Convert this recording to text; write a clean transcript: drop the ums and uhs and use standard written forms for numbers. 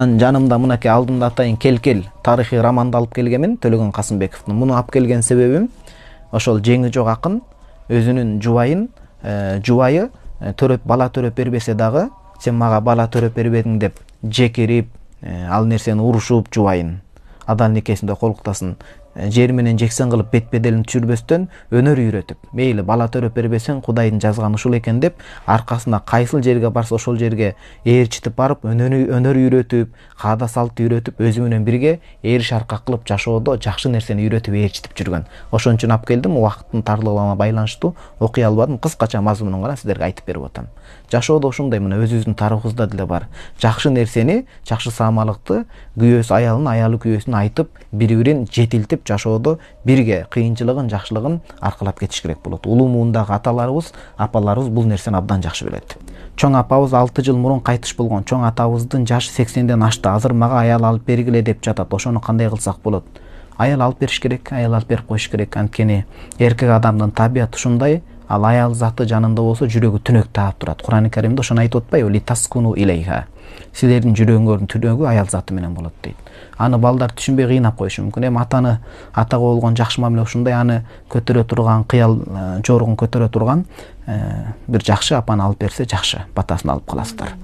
Жанымда мынакей алдымда атайын Кел тарыхый романды алып келгенмин, Төлөгөн Касымбековдун. Муну алып келген себебим ошол жеңи жок акын өзүнүн жубайы бала төрөп бербесе дагы, сен мага бала төрөп бербедиң деп жекирип, ал нерсени урушуп жубайын адал никесинде колуктасын жер менен жексен кылып бет-беделин түшүрбөстөн өнөр үйрөтүп, мейли бала төрөп бербесең Кудайдын жазганы ушул экен деп, аркасына кайсыл жерге барса ошол жерге ээрчитип барып, өнөр үйрөтүп, каада салт үйрөтүп, өзү менен бирге ээр шаркак кылып жашоодо жакшы нерсени үйрөтүп ээрчитип жүргөн. Ошон үчүн алып келдим, убакыттын тарлыгына байланыштуу окуй албадым, кыскача мазмунун гана сиздерге айтып берип атам. Жашоодо ушундай мына өзүбүздүн тарыхыбызда деле бар. Жакшы нерсени, жакшы саамалыкты күйөөсү аялына, аялы күйөөсүнө айтып, бири-бирин жетилтип жашоодо бирге кыйынчылыгын, жакшылыгын аркылап кетиш керек болот. Улуу муундагы аталарыбыз, апаларыбыз бул нерсени абдан жакшы билет. Чоң апабыз 6 жыл мурун кайтыш болгон. Чоң атабыздын жашы 80ден ашты. Азыр мага аял алып бергиле деп жатат. Ошону кандай кылсак болот? Аял алып бериш керек, аял алып берип коюш керек. Анткени эркек адамдын табияты ушундай. Ал аял заты жанында болсо жүрөгү түнөк таап турат. Кур'ан-ы Каримде ошону айтып атпайбы? Литаскуну илейха. Силердин жүрөгүңөрдүн түнөгү аял заты менен болот дейт. Аны балдар түшүнбөй кыйнап коюшу мүмкүн. Эми атага болгон жакшы мамиле ушундай, аны көтөрө турган, кыял жоругун көтөрө турган бир жакшы апаны алып берсе жакшы, батасын алып каласыздар.